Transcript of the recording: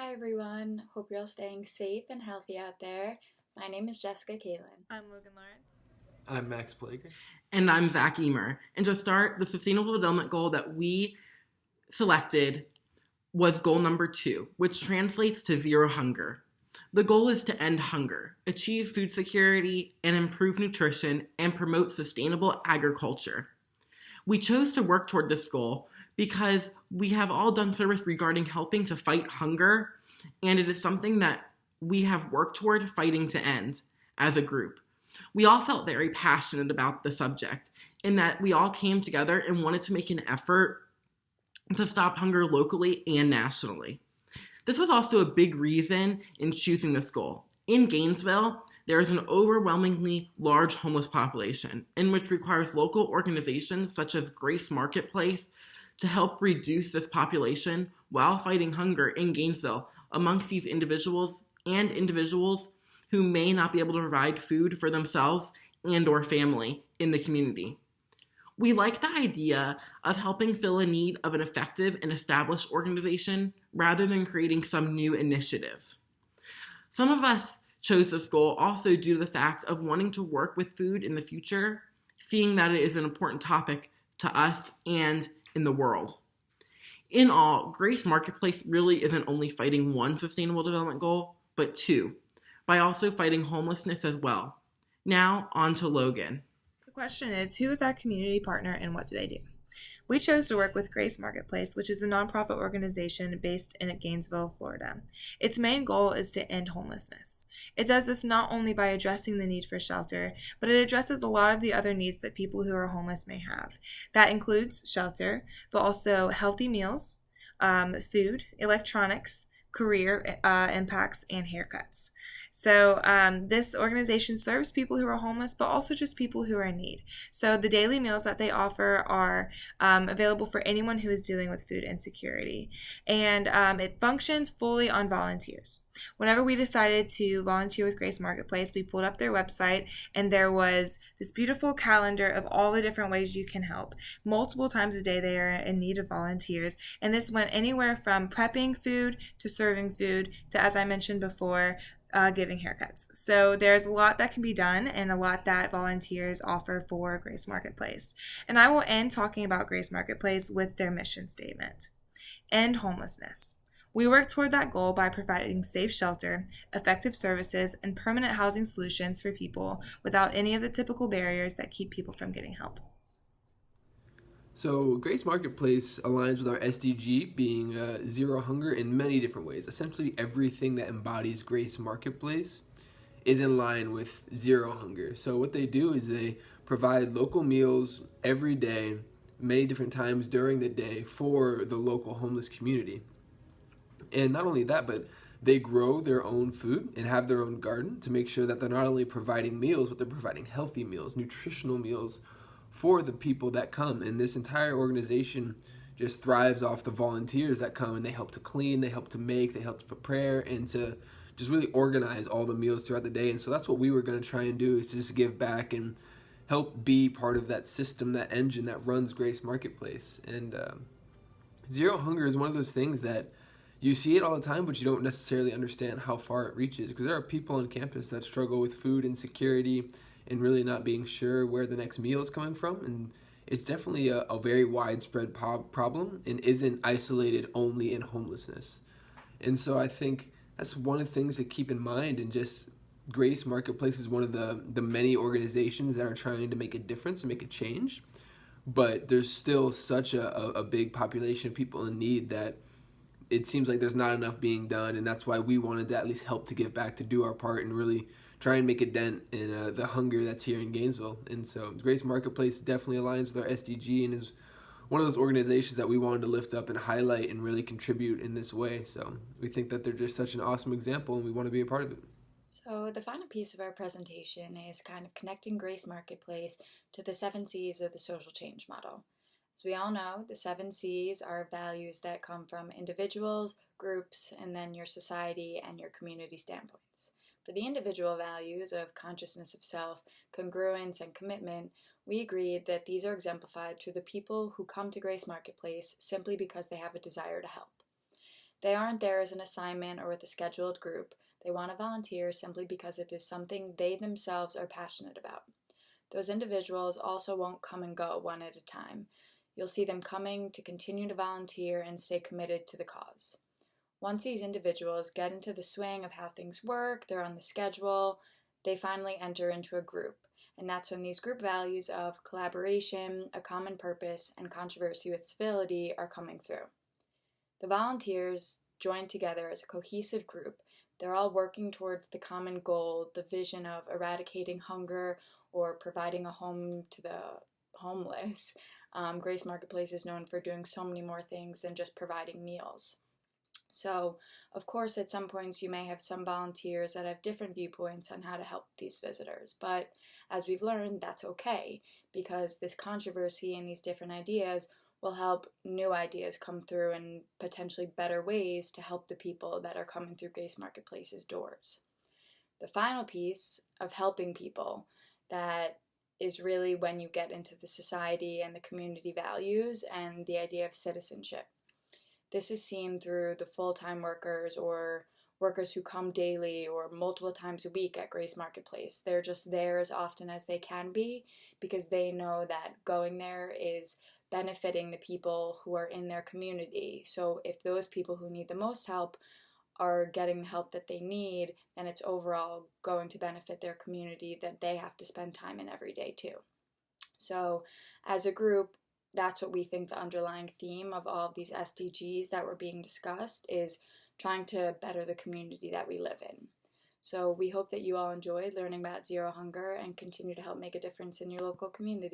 Hi everyone, hope you're all staying safe and healthy out there. My name is Jessica Kaylin. I'm Logan Lawrence. I'm Max Plager. And I'm Zach Ehmer. And to start, the Sustainable Development Goal that we selected was goal number 2, which translates to zero hunger. The goal is to end hunger, achieve food security, and improve nutrition, and promote sustainable agriculture. We chose to work toward this goal because we have all done service regarding helping to fight hunger, and it is something that we have worked toward fighting to end as a group. We all felt very passionate about the subject in that we all came together and wanted to make an effort to stop hunger locally and nationally. This was also a big reason in choosing this goal. In Gainesville, there is an overwhelmingly large homeless population, in which requires local organizations such as Grace Marketplace to help reduce this population while fighting hunger in Gainesville amongst these individuals who may not be able to provide food for themselves and or family in the community. We like the idea of helping fill a need of an effective and established organization rather than creating some new initiative. Some of us chose this goal also due to the fact of wanting to work with food in the future, seeing that it is an important topic to us and in the world. In all, Grace Marketplace really isn't only fighting one sustainable development goal, but 2, by also fighting homelessness as well. Now, on to Logan. The question is, who is our community partner and what do they do? We chose to work with Grace Marketplace, which is a nonprofit organization based in Gainesville, Florida. Its main goal is to end homelessness. It does this not only by addressing the need for shelter, but it addresses a lot of the other needs that people who are homeless may have. That includes shelter, but also healthy meals, food, electronics, career impacts, and haircuts. So this organization serves people who are homeless, but also just people who are in need. So the daily meals that they offer are available for anyone who is dealing with food insecurity. And it functions fully on volunteers. Whenever we decided to volunteer with Grace Marketplace, we pulled up their website and there was this beautiful calendar of all the different ways you can help. Multiple times a day they are in need of volunteers. And this went anywhere from prepping food to serving food to, as I mentioned before, giving haircuts. So there's a lot that can be done and a lot that volunteers offer for Grace Marketplace. And I will end talking about Grace Marketplace with their mission statement. End homelessness. We work toward that goal by providing safe shelter, effective services, and permanent housing solutions for people without any of the typical barriers that keep people from getting help. So, Grace Marketplace aligns with our SDG being zero hunger in many different ways. Essentially, everything that embodies Grace Marketplace is in line with zero hunger. So, what they do is they provide local meals every day, many different times during the day for the local homeless community. And not only that, but they grow their own food and have their own garden to make sure that they're not only providing meals, but they're providing healthy meals, nutritional meals for the people that come. And this entire organization just thrives off the volunteers that come, and they help to clean, they help to make, they help to prepare, and to just really organize all the meals throughout the day. And so that's what we were going to try and do, is to just give back and help be part of that system, that engine that runs Grace Marketplace. And zero hunger is one of those things that you see it all the time, but you don't necessarily understand how far it reaches, because there are people on campus that struggle with food insecurity and really not being sure where the next meal is coming from. And it's definitely a very widespread problem and isn't isolated only in homelessness. And so I think that's one of the things to keep in mind. And just Grace Marketplace is one of the many organizations that are trying to make a difference and make a change. But there's still such a big population of people in need that it seems like there's not enough being done. And that's why we wanted to at least help to give back, to do our part and really try and make a dent in the hunger that's here in Gainesville. And so Grace Marketplace definitely aligns with our SDG and is one of those organizations that we wanted to lift up and highlight and really contribute in this way. So we think that they're just such an awesome example, and we want to be a part of it. So the final piece of our presentation is kind of connecting Grace Marketplace to the 7 C's of the social change model. As we all know, the 7 C's are values that come from individuals, groups, and then your society and your community standpoints. For the individual values of consciousness of self, congruence, and commitment, we agreed that these are exemplified through the people who come to Grace Marketplace simply because they have a desire to help. They aren't there as an assignment or with a scheduled group. They want to volunteer simply because it is something they themselves are passionate about. Those individuals also won't come and go one at a time. You'll see them coming to continue to volunteer and stay committed to the cause. Once these individuals get into the swing of how things work, they're on the schedule, they finally enter into a group. And that's when these group values of collaboration, a common purpose, and controversy with civility are coming through. The volunteers join together as a cohesive group. They're all working towards the common goal, the vision of eradicating hunger or providing a home to the homeless. Grace Marketplace is known for doing so many more things than just providing meals. So, of course, at some points you may have some volunteers that have different viewpoints on how to help these visitors, but as we've learned, that's okay, because this controversy and these different ideas will help new ideas come through and potentially better ways to help the people that are coming through Grace Marketplace's doors. The final piece of helping people that is really when you get into the society and the community values and the idea of citizenship. This is seen through the full-time workers or workers who come daily or multiple times a week at Grace Marketplace. They're just there as often as they can be because they know that going there is benefiting the people who are in their community. So if those people who need the most help are getting the help that they need, then it's overall going to benefit their community that they have to spend time in every day too. So as a group, that's what we think the underlying theme of all of these SDGs that were being discussed is trying to better the community that we live in. So we hope that you all enjoyed learning about Zero Hunger and continue to help make a difference in your local community.